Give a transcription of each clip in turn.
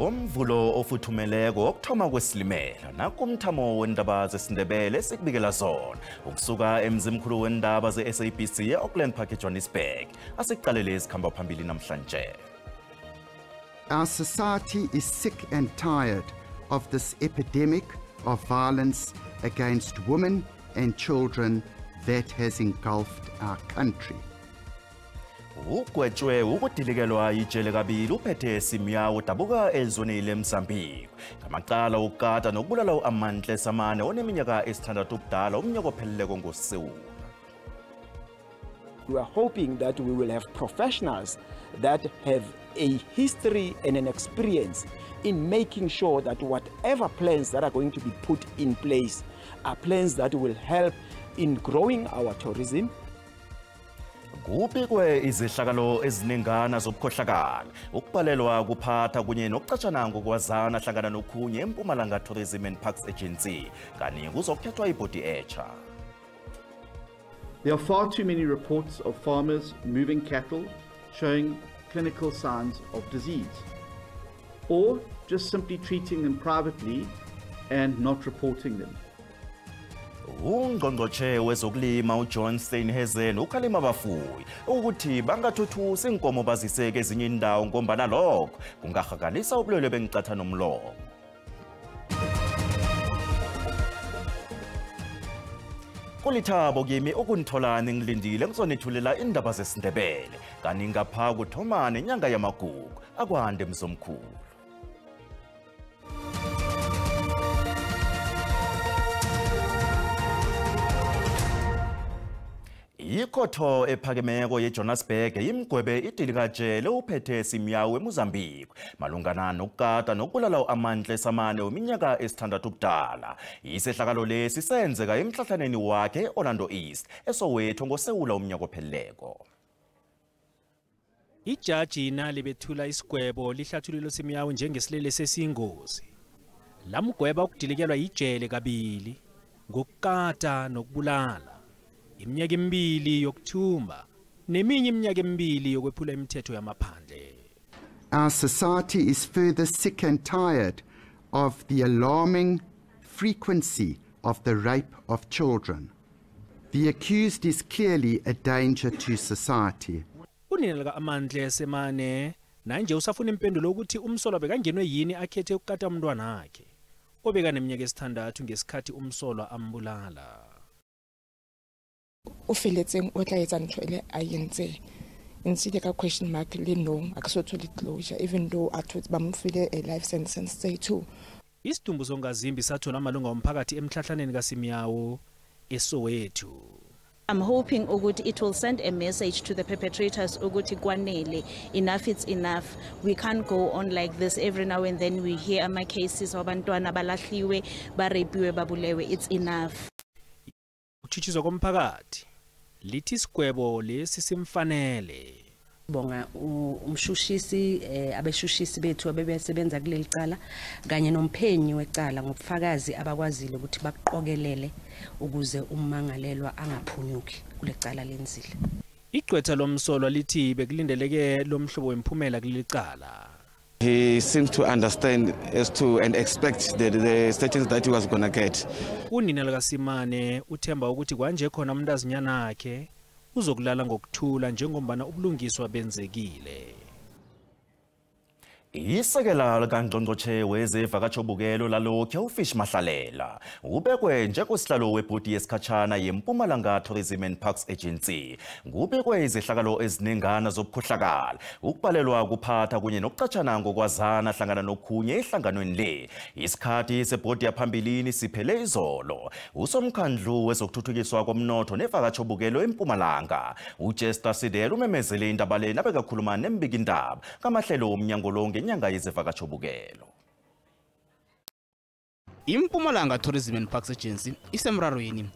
Ngomvulo ofuthumeleko okuthoma kwesilimela nakumthamo wendaba zesiNdebele sikubikela zona ukusuka emzimkhulu wendaba ze-SABC e-Auckland Park eJohannesburg asikuqalele isikhamba phambili namhlanje. Our society is sick and tired of this epidemic of violence against women and children that has engulfed our country. Ugwetshwe ukudilikelwa ijele kabili uphethe Simyawo dabuka elizweni leMozambique ngamaqala ukukata nokubulala uAmantle Samane oneminyaka esithandathu ubudala umnyaka opheleleko ngoSewula. We are hoping that we will have professionals that have a history and an experience in making sure that whatever plans that are going to be put in place are plans that will help in growing our tourism. Kubikwe izehlakalo eziningana zobukhohlakala ukubalelwa kuphatha kunye nokucatshana ngokwazana hlangana nokhunye eMpumalanga Tourism and Parks Agency kani kuzokhethwa ibhodi etsha. There are far too many reports of farmers moving cattle showing clinical signs of disease, or just simply treating them privately and not reporting them. Ungqongqotshe wezokulima uJohn Steenhuisen ukhalima abafuyi ukuthi bangathuthusi inkomo baziseke ezinye indawo ngombana lokho kungahakalisa ubulwele bengicatha nomlomo. Kulithabo kimi ukunitholani ngilindile ngizonithulela indaba zesiNdebele kani ngapha kuthomane inyanga yamagugu akwande mzomkhulu. Ikhotho ephakemeko yeJohannesburg imgwebe idilikajele uphethe Simyawo eMozambique malungana nokukata nokubulala uAmantle Samane weminyaka esithandathu ubudala. Isehlakalo lesi senzeka emhlahlaneni wakhe eOrlando East eSoweto ngoSewula umnyaka opheleleko. Ijaji nali bethula isigwebo lihlathulilo Simyawo njengesilele sesiyingozi. Lamgweba ukudilikelwa ijele kabili ngokukata nokubulala. Iminyaka emibili yokuthumba neminye iminyaka emibili yokwephula imithetho yamaphandle. Our society is further sick and tired of the alarming frequency of the rape of children. The accused is clearly a danger to society. Unina lika Amantle Samane nanje usafuna impendulo ukuthi umsolwa bekangenwe yini akhethe ukukata umntwana wakhe obeka neminyaka esithandathu ngesikhathi umsolwa ambulala. O feletseng o tla etsa ntho ele a yentse ntse ka question mark le no akasothola closure even though athothi bamfile a life sentence say too. Isidumbu songazimbi sathola amalunga omphakathi emhlahlaneni kaSimyawo eSoweto. I'm hoping ukuthi it will send a message to the perpetrators ukuthi kwanele, enough it's enough. We can't go on like this. Every now and then we hear ama cases abantwana balahliwe barepiwe babulewe. It's enough. Uchithizo komphakathi lithi isigwebo lesi simfanele. Bonga umshushisi abeshushisi bethu abebesebenza kuleli cala kanye nomphenyi wecala ngobufakazi abakwazile ukuthi baqokelele ukuze ummangalelwa angaphunyuki kule cala lenzile. Igqwetha lomsolwa lithi bekulindeleke lomhlobo wemphumela kuleli cala. He seems to understand as to and expect the sentence that he was going to get. Unina lika Simane uthemba ukuthi kwanje khona umntazinyana wakhe uzokulala ngokuthula njengombana ubulungiswa benzekile. Isekela likaNgqongqotshe wezevakatshobukelo lalokho uFish Mahlalela ubekwe njengosihlalo webhodi yesikhatshana yeMpumalanga Tourism and Parks Agency. Kubekwe izehlakalo eziningana zobukhohlakala ukubalelwa kuphatha kunye nokucatshana ngokwazana hlangana nokhunye ehlanganweni le. Isikhathi sebhodi yaphambilini siphele izolo. Usomkhandlu wezokuthuthukiswa komnotho nevakatshobukelo eMpumalanga uJester Sidel umemezele indaba le nabekakhuluma nembikindaba kamahlelo omnyango lonke nyanga yezevakatshobukelo. Impumalanga Tourism and Parks Agency isemrarweni.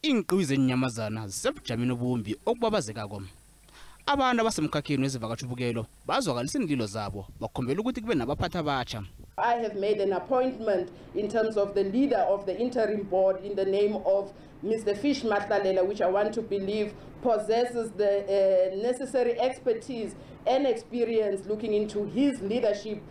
Inqiwi zenyamazana zisebujameni obumbi okubabazekako. Abantu abasemkhakheni wezevakatshobukelo bazwakalisa indilo zabo bakhombela ukuthi kube nabaphatha abatsha I have made an appointment in terms of the leader of the interim board in the name of Mr. Fish Matlalela, which I want to believe possesses the necessary expertise and experience looking into his leadership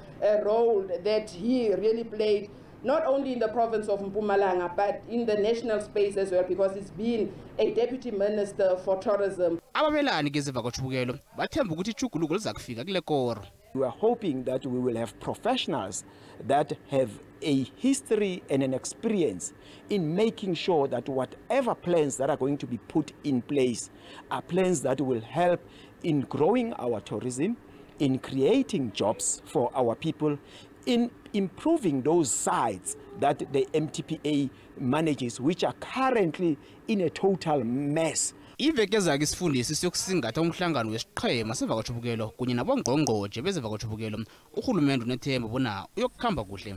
role that he really played, not only in the province of Mpumalanga, but in the national space as well, because he's been a deputy minister for tourism. Ababelani ke zivakatshubukelo bathemba ukuthi ijuguluko lizakufika kule koro. We are hoping that we will have professionals that have a history and an experience in making sure that whatever plans that are going to be put in place are plans that will help in growing our tourism, in creating jobs for our people, in improving those sites that the MTPA manages, which are currently in a total mess. Iveke ezake isifundisi siyokusingatha umhlangano wesiqhema sevakatshubukelo kunye nabongqongqoje bezevakatshubukelo uhulumende unethemba bona uyokukhamba kuhle.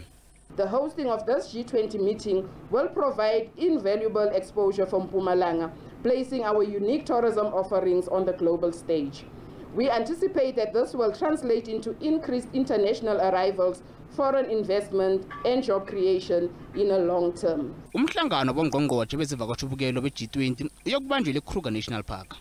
The hosting of this G20 meeting will provide invaluable exposure from Mpumalanga, placing our unique tourism offerings on the global stage. We anticipate that this will translate into increased international arrivals, foreign investment and job creation in a long term. Umhlangano wabongqongqoje bezevakatshubukelo be-G20 uyokubanjwa eKruger National Park.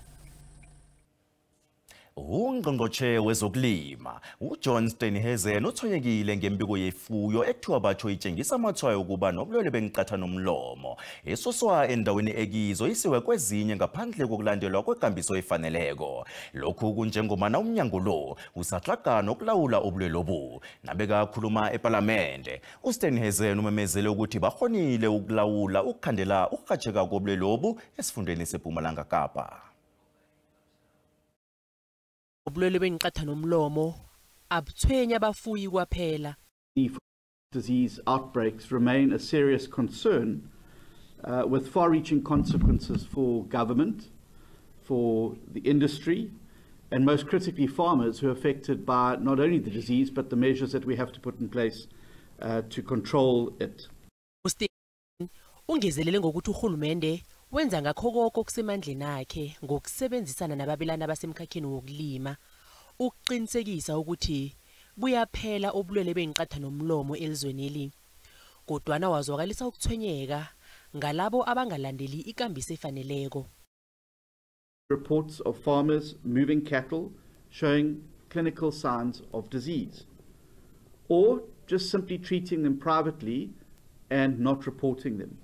Ungqongqotshe wezokulima uJohn Steenhuisen uthoyekile ngembiko yefuyo ekuthiwa batsho itshengisa amathwayo ukuba nobulwele benqatha nomlomo esuswa endaweni ekizo isiwe kwezinye ngaphandle kokulandelwa kwekambiso efaneleko. Lokhu kunjengomana umnyango lo usahlakana ukulawula ubulwele lobu. Nabeka khuluma eParlamente, uSteenhuisen umemezele ukuthi bakhonile ukulawula ukukhandela ukukhatsheka kobulwele lobu esifundeni seMpumalanga Kapa. Ubulwele benqatha nomlomo abuthwenya abafuyi kwaphela. Disease outbreaks remain a serious concern with far-reaching consequences for government, for the industry, and most critically farmers who are affected by not only the disease but the measures that we have to put in place to control it. Ungezelele ngokuthi uhulumende wenza ngakho konke okusemandleni akhe ngokusebenzisana nababelani abasemkhakheni wokulima ukuqinisekisa ukuthi buyaphela obulwele benqatha nomlomo elizweni eli. Kodwana wazwakalisa ukuthwenyeka ngalabo abangalandeli ikambiso efaneleko. Reports of farmers moving cattle showing clinical signs of disease, or just simply treating them privately and not reporting them.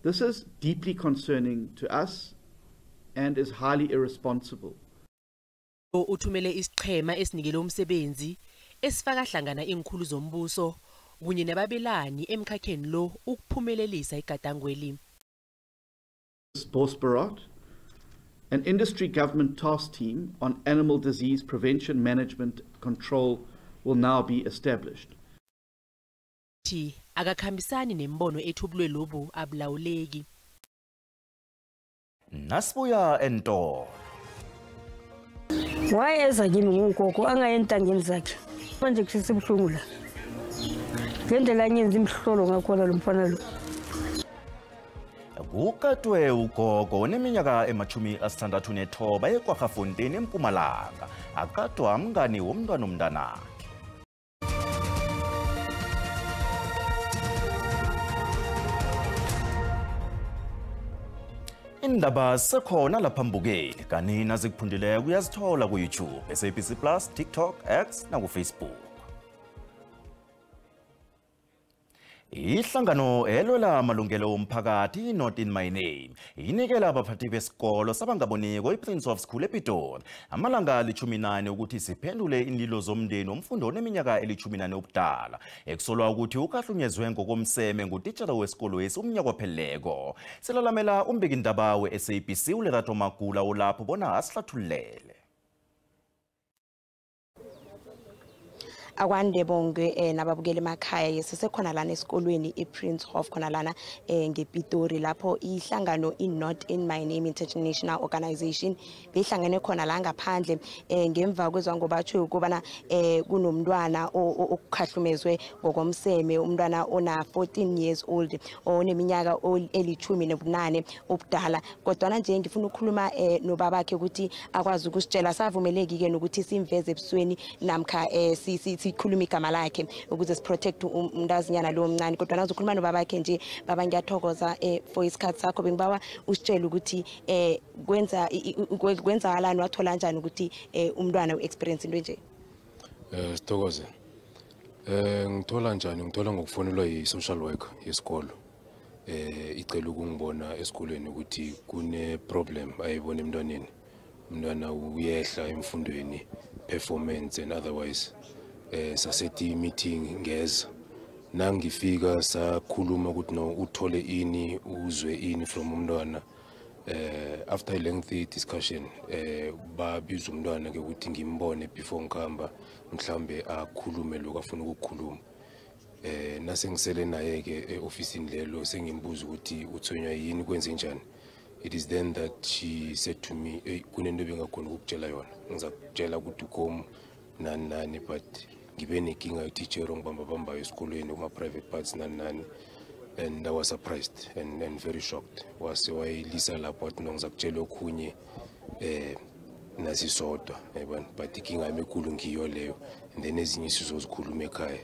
This is deeply concerning to us and is highly irresponsible. Uthumele isiqhema esinikele umsebenzi esifaka hlangana inkhulu zombuso kunye nababelani emkhakheni lo ukuphumelelisa igadangweli. Bosparot, an industry government task team on animal disease prevention, management, control will now be established. Akakhambisani nembono ethu ubulwele lobu abulawuleki. Nasibuya entolo. Wayeza kimi ngogogo angayentangeni zakhe. Manje kusisibuhlungu la. Ngendlela nyenza imhlolo ngakhona lo mfana lo. Kukatwe ugogo oneminyaka ema-69 eKwaGafontein eMpumalanga akatwa mngani womntwana omntanakhe. Indaba sekhona lapha mbukeli kanina zikuphundileko uyazithola ku YouTube, SABC Plus, TikTok, X na ku Facebook. Ihlangano elwela amalungelo omphakathi Not in My Name inikela abaphathi besikolo sabangaboniko iPrince of School ePitori amalanga ali-18 ukuthi siphendule inlilo zomndeni omfundo oneminyaka eli-18 obudala ekusolwa ukuthi ukahlunyezwe ngokomseme ngutitshala wesikolo esi umnyaka opheleleko. Silalamela umbeki indaba we-SABC uLerato Magula olapho bona asihlathulele. Akwande bonke nababukeli emakhaya yesisekhona lana esikolweni iPrince of khona lana ngePitori lapho ihlangano iNot in My Name International Organization behlangene khona la ngaphandle ngemva kwezwa ngobatsho ukubana kunomntwana okukhahlumezwe ngokomseme umntwana ona 14 years old oneminyaka eli-18 obudala. Kodwa nje ngifuna ukukhuluma nobabakhe ukuthi akwazi ukusitshela savumeleki ke nokuthi simveze ebusweni namkha sikhuluma igama lakhe ukuze siprotect umntazinyana lo omncane kodwa nazokhuluma nobabakhe nje baba ngiyathokoza for isikhathi sakho bengibawa usitshele ukuthi kwenzakalani wathola kanjani ukuthi umntwana u-experience into nje. Sithokoze. Ngithola njani? Ngithola ngokufonelwa yi-social worker yesikolo. Icela ukungibona esikoleni ukuthi kune problem ayibona emntwaneni. Umntwana uyehla emfundweni, performance and otherwise. Sasethi meeting ngeza. Nangifika sakhuluma ukuthi no uthole ini, uzwe ini from umntwana. After a lengthy discussion, babiza umntwana ke ukuthi ngimbone before ngikhamba mhlambe akhulume lokho afuna ukukhuluma. Nase ngisele naye ke officeini lelo sengimbuza ukuthi uthonywa yini kwenze njani. It is then that she said to me, kunento bengakhona ukutshela yona. Ngizakutshela ukuthi ukomu nani but ngibe nenkinga teacher ngibamba esikolweni kuma private parts nani. And I was surprised and very shocked. Wase wayilisa lapho athi ngizakutshela okhunye nasisodwa yabona but inkinga emekulu ngiyo leyo and then ezinye sizozikhuluma ekhaya.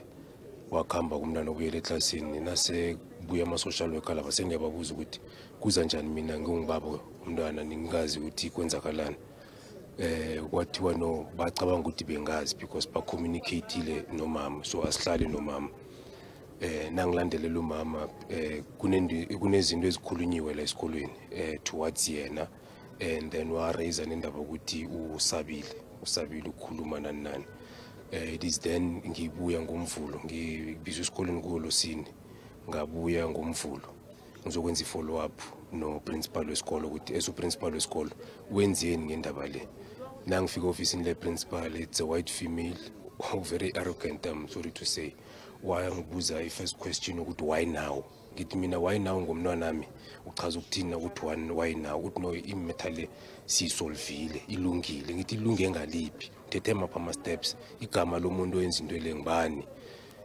Wakhamba kumntana obuyela eklasini nase buya ama social worker laba sengiyababuza ukuthi kuza njani mina ngingubaba umntwana ningazi ukuthi kwenzakalani. Kwathiwa no bacabanga ukuthi bengazi because ba communicateile nomama so asihlale nomama. Nangilandelela umama kunezinto ezikhulunyiwe la esikolweni towards yena and then wa raise nendaba ukuthi usabile ukukhuluma nani. It is then ngibuya ngomvulo ngibizwe esikoleni kuLosini ngabuya ngomvulo ngizokwenza follow up no principal wesikolo ukuthi principal wesikolo wenzeni ngendaba le. Nangifika officeini le principal, it's a white female, very arrogant, I'm sorry to say. Why ngibuza i-first question ukuthi why now? Ngithi mina why now ngomntwana nami uchaza ukuthini ukuthi why now ukuthi no imatter le sisolvile ilungile. Ngithi ilunge ngaliphi uthethe mapha ama steps igama lomuntu oyenza into le ngibani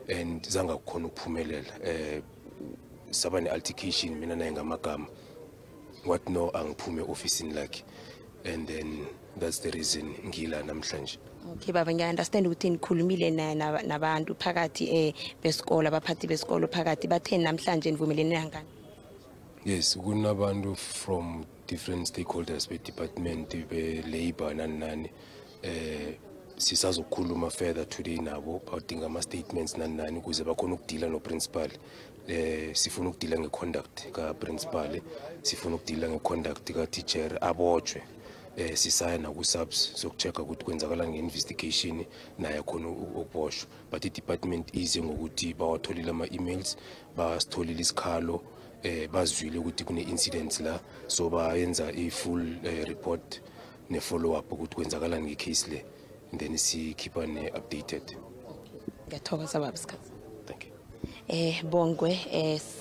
and zanga kukhona ukuphumelela. Saba ne altercation mina naye ngamagama what no angiphume officeini lakhe and then that's the reason ngila namhlanje. Okay baba ngiyaunderstand ukuthi nikhulumile nabantu phakathi besikolo abaphathi besikolo phakathi batheni namhlanje nivumelene ngani? Yes, kunabantu from different stakeholders be department be labor nani sisazokhuluma further today nabo badinga ama statements nani ukuze bakhona ukudila no principal. Sifuna ukudila ngeconduct ka principal, sifuna ukudila ngeconduct ka teacher abotshwe. Sisayina ku-subs sokuchecka ukuthi kwenzakala nge-investigation naye khona ukuboshwa but i-department ize ngokuthi bawatholile ama-emails basitholile isikhalo bazwile ukuthi kune-incidents la so bayenza i-full report ne-follow up ukuthi kwenzakala nge-case le and then sikhipane updated. Ngiyathokoza baba Sikhathi. Thank you. Bongwe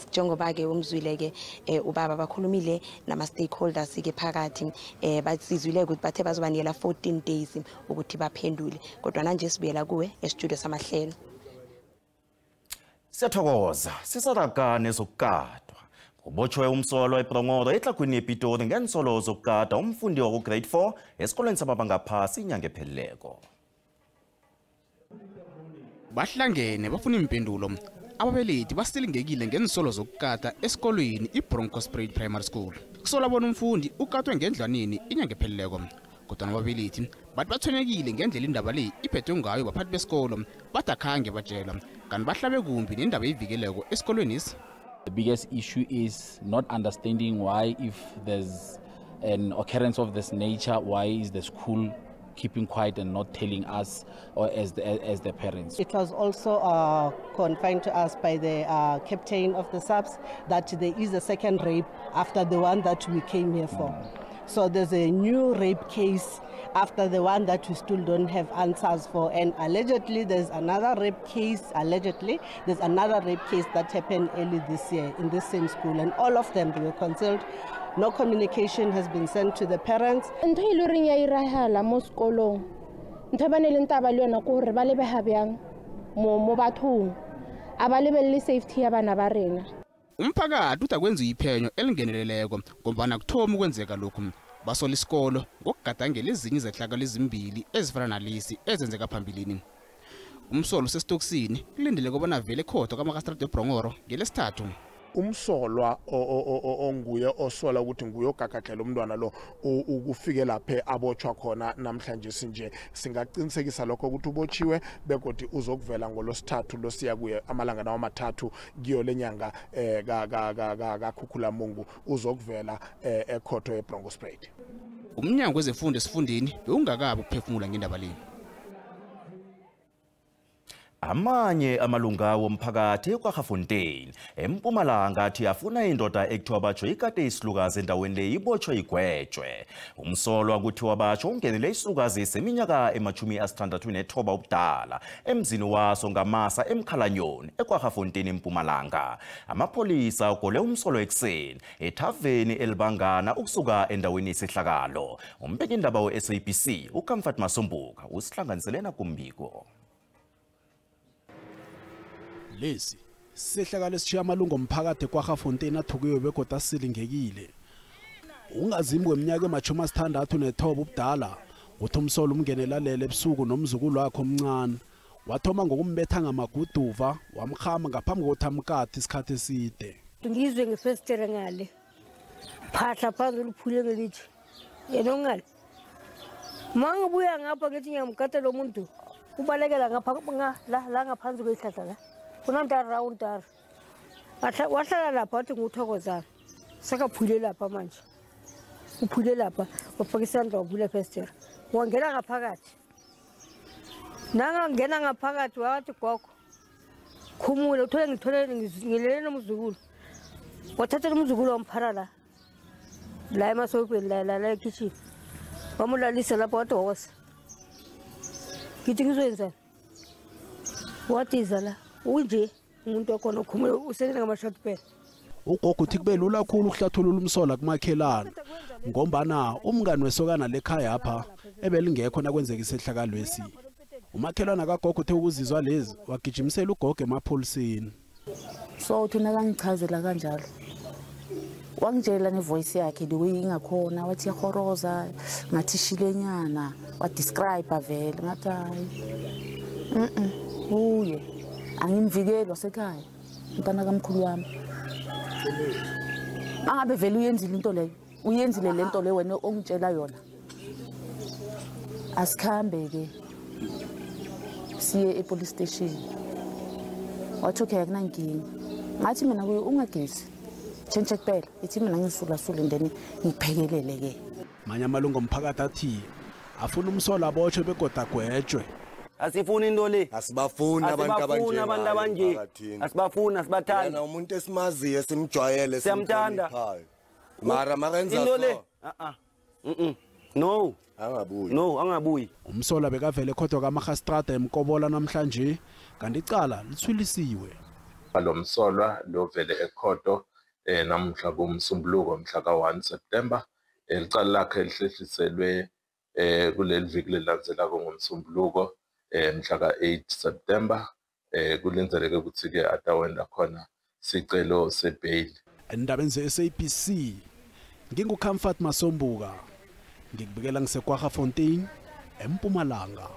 njengoba ke umzwile ke ubaba bakhulumile nama stakeholders ke phakathi basizwile ukuthi bathe bazobanikela 14 days ukuthi baphendule kodwa manje sibuyela kuwe e-studio samahlelo. Siyathokoza sisaraka nezokukadwa kubotshwe umsolo eProngoro eTlagwini ePitori ngensolo zokukada umfundi wa grade 4 esikoleni samabanga phasi inyanga epheleleko. Bahlangene bafuna impendulo. Ababelethi basilingekile ngensolo zokukada esikolweni iBroncosprade Primary School. Kusola bona umfundi ukatwe ngendlwaneni inyanga epheleleko. Kodwa ababelethi bathi bathonyekile ngendlela indaba le iphethwe ngayo baphathi besikolo batakhange batshela kanti bahlabe kumbi nendaba eyivikeleko esikolweni isi. The biggest issue is not understanding why, if there's an occurrence of this nature, why is the school keeping quiet and not telling us or as the parents. It was also confined to us by the captain of the subs that there is a second rape after the one that we came here for. So there's a new rape case after the one that we still don't have answers for, and allegedly there's another rape case that happened early this year in this same school, and all of them were concealed. No communication has been sent to the parents. Ntho ile reng ya irahala mo sekolong ntho ba ne le ntaba le yona go re ba lebe ha byang mo bathong aba lebelle safety ya bana ba rena. Umphakathi utakwenza iphenyo elingeneleleko ngombana kuthoma ukwenzeka lokhu basola isikolo ngokugadangela ezinye zehlakalo ezimbili ezifana nalesi ezenzeka phambilini. umsolo sesitokisini kulindele kobana vele ekhotho kaMakastrate eBrongoro ngelesithathu. Umsolwa onguye osola ukuthi nguye ogagaglela umntwana lo ukufike laphe abotshwa khona namhlanje sinje singaqinisekisa lokho ukuthi ubotshiwe begodi uzokuvela ngolosithathu losiya kuye amalanga nawo amathathu kiyo lenyanga kaKhukhulamungu uzokuvela ekhotho eBronkospruit. Umnyango wezefundo esifundeni bewungakabi ukuphefumula ngendaba le. Amanye amalunga womphakathi kwaGafontein eMpumalanga athi afuna indoda ekuthiwa batsho ikade isilukazi endaweni le ibotshwe igwetshwe. Umsolwa kuthiwa batsho ungenele isilukazi seminyaka ema-69 ubudala emzini waso ngamasa eMkhalanyoni ekwaGafontein eMpumalanga. Amapolisa ugole umsolwa ekuseni ethaveni elibangana ukusuka endaweni yesehlakalo. Umbeki indaba we-SABC uComfort Masombuka usihlanganiselena kumbiko. Lesi sehlakalo esishiya amalungu omphakathi kwaGafontein athukiwe begoda asilingekile. Ungazimi kweminyaka ema-69 ubudala uthi umsolo umngenela lele ebusuku nomzukulu wakhe omncane. Wathoma ngokumbetha ngamaguduva wamkhama ngaphambi kokuthi amkade isikhathi eside. Ngizwe ngefestere ngale. Phahla phansi luphule ngelithi. Yena ongale. Mangibuya ngapha ngithi ngiyamkata lo muntu. Ubalekela ngapha la ngaphansi kwehlahla la. Kunanda round dar. Wahlala lapha wathi nguthokozana. Sakaphule lapha manje. Uphule lapha wafaka isandla wavula ifestere. Wangena ngaphakathi. Nangangena ngaphakathi wathi gogo. Khumule ngithole ngilele nomzukulu. Wathatha umzukulu wamphala la. La emasofeni la kitchen. Wamulalisa lapha wathi wosa. Ngithi ngizoyenza. Watiza la. Unje umuntu wakhona okhumule usenza ngama-shot pen. Ugogo uthi kube lula kakhulu ukuhlathulula umsola kumakhelana ngombana umngani wesokana lekhaya apha ebelingekho nakwenzeka isehlakalo lesi. Umakhelana kagogo uthe ukuzizwa lezi wagijimisela ugogo emapholiseni. So uthina kangichazela kanjalo. Wangitshela nevoice yakhe ingakhona wathi yahoroza ngathi shilenyana wa describe vele ngathi hayi. Uye angimvikeli wasekhaya umntana kamkhulu wami. Angabe vele uyenzile into leyo. Uyenzile lento le wena ongitshela yona. Asikhambe ke. Siye epolice station. Wathi okay akunankinga. Ngathi mina kuye ungagezi. Tshentshe kuphela. Ithi mina ngisula ndeni ngiphekelele ke. Manye amalungu omphakathi athi afuna umsola abotshwe begoda agwetshwe. Asifuni into le. Asibafuni abantu abanje. Asibafuni asibathanda. Yena umuntu esimaziyo esimjwayele siyamthanda. Mara makenza into le. No. Angabuyi. No, angabuyi. Umsola bekavele ekhotho kaMakastrate eMkobola namhlanje kanti icala lithulisiwe. Lo msolwa lovele ekhotho namhla kumsumbuluko mhla ka1 September elicala lakhe lihlehliselwe kuleli viki lelandzela ngomsumbuluko mhla ka8 September kulindeleke ukuthi ke atawenda khona sicelo sebail. Endabeni ze-SABC nginguComfort Masombuka ngikubikela ngisekwaGafontein eMpumalanga.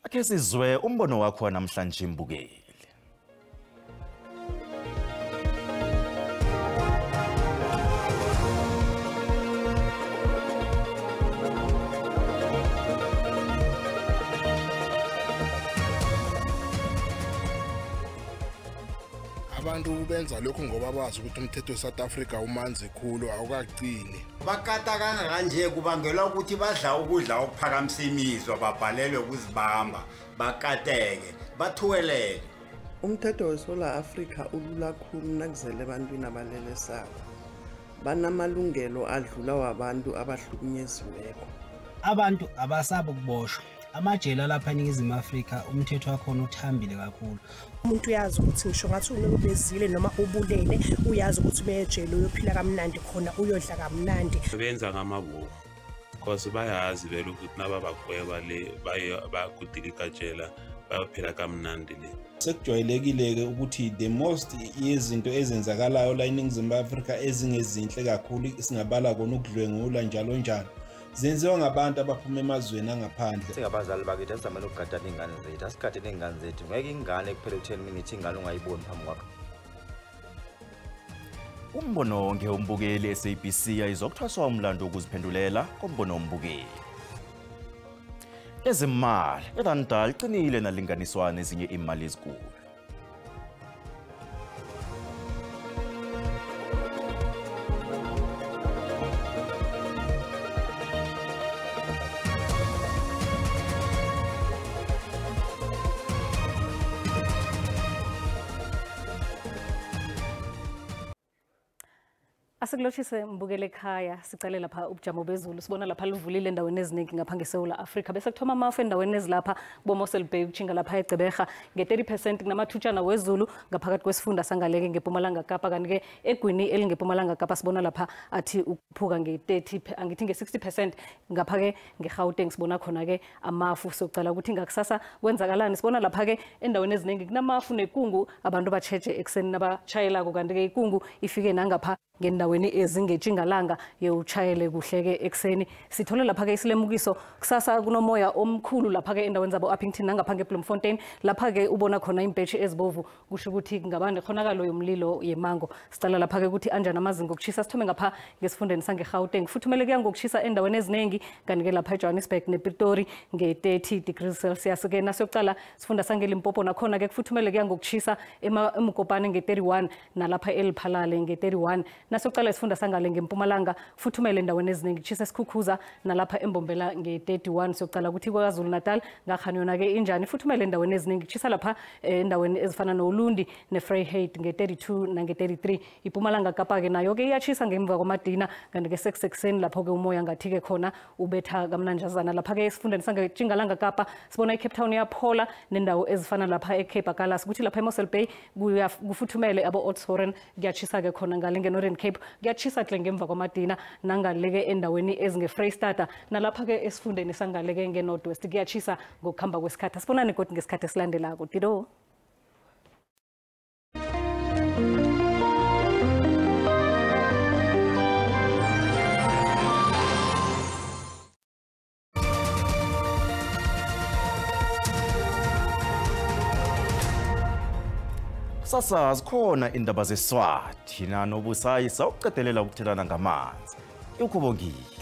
Ake sizwe umbono wakho namhlanje mbukeli. Abantu benza lokho ngoba bazi ukuthi umthetho weSouth Africa umanzi khulu awukaqini. Bakata kanje kubangelwa ukuthi badla ukudla okuphakamisa imizwa babhalelwe ukuzibamba bakateke bathuwelele. Umthetho weSouth Africa ulula kakhulu nakuzele ebantwini abalelesako. Banamalungelo adlula wabantu abahlukunyeziweko. Abantu abasaba ukuboshwa. Amajele lapha eNingizimu Afrika umthetho wakhona uthambile kakhulu. Umuntu uyazi ukuthi ngisho ngathi unobezile noma ubulele uyazi ukuthi bejele uyophila kamnandi khona uyodla kamnandi. Benza ngamabuho because bayazi vele ukuthi naba bakweba le bayakudilika jela bayophila kamnandi le. Sekujwayelekile ke ukuthi the most yezinto ezenzakalayo la eNingizimu Afrika ezingezinhle kakhulu singabala kona ukudlwengula njalo njalo. zenziwa ngabantu abaphuma emazweni angaphandle. Singabazali bakithi asizamele ukugadana iy'ngane zethu, asigadene iy'ngane zethu. Ngeke ingane kuphela 10 minutes ingane ungayiboni phambi kwakho. Umbono ngeumbukeli SABC ayizokuthwaswa umlando ukuziphendulela kombono umbukeli. Ezimali eRandal iqinile nalinganiswa nezinye imali ezinkulu. Asikulotshise mbukele ekhaya sicale lapha ubujamo bezulu sibona lapha livulile endaweni eziningi ngapha ngeSouth Africa bese kuthoma amafu endaweni ezilapha kuboMossel Bay kuchinga lapha eGqeberha nge30% kunamathutshana wezulu ngaphakathi kwesifunda sangaleke ngePumalanga Kapa kanti ke eGwini elingePumalanga Kapa sibona lapha athi ukuphuka nge30 angithi nge60% ngapha ke ngeGauteng sibona khona ke amafu sokucala ukuthi ngakusasa kwenzakalani sibona lapha ke endaweni eziningi kunamafu nekungu abantu bacheche ekseni nabachayelako kanti ke ikungu ifike nangapha ngendaweni ezingetshingaalanga yeuchayele kuhleke ekseni sithole lapha ke isilemukiso kusasa kunomoya omkhulu lapha ke endaweni zabo Uppington nangapha ngeBloemfontein lapha ke ubona khona impetshi ezibovu kusho ukuthi ngaba nekhonakalo yomlilo yemango sicala lapha ke ukuthi anjana amazinga okuchisa sithome ngapha ngesifundeni sangeGauteng futhumele kuya ngokuchisa endaweni eziningi kanti ke lapha eJohannesburg nePretoria nge30 degrees Celsius ke nasokucala sifunda sangeLimpopo nakhona ke kufuthumele kuya ngokuchisa eMkopane nge31 nalapha eLiphalale nge31 nasokucala isifunda sangale ngeMpumalanga futhumele endaweni eziningi kuchisa esikhukhuza nalapha eMbombela nge31 sokucala ukuthi kwaZulu Natal ngakhanyona ke injani futhumele endaweni eziningi kuchisa lapha endaweni ezifana noLundi neVryheid nge32 nange33 iPumalanga Kapa ke nayo ke iyachisa ngemva kwamadina kanti ke sekusekuseni lapho ke umoya ngathi ke khona ubetha kamnanjazana lapha ke isifundeni sangeTjingalanga Kapa sibona iCape Town yaphola nendawo ezifana lapha eCape Agulhas ukuthi lapha eMossel Bay kufuthumele abo Oudtshoorn kuyachisa ke khona ngale ngeNorthern Cape kuyachisa hle ngemva kwamadina nangaleke endaweni ezingeFreystata nalapha ke esifundeni sangaleke ngeNorthwest kuyachisa ngokuhamba kwesikhathi sibonane kodwa ngesikhathi esilandelako Tido. Sasa zikhona indaba zeSwati nanobusayi sawuqedelela ukuthelana ngamanzi. Ukubongile.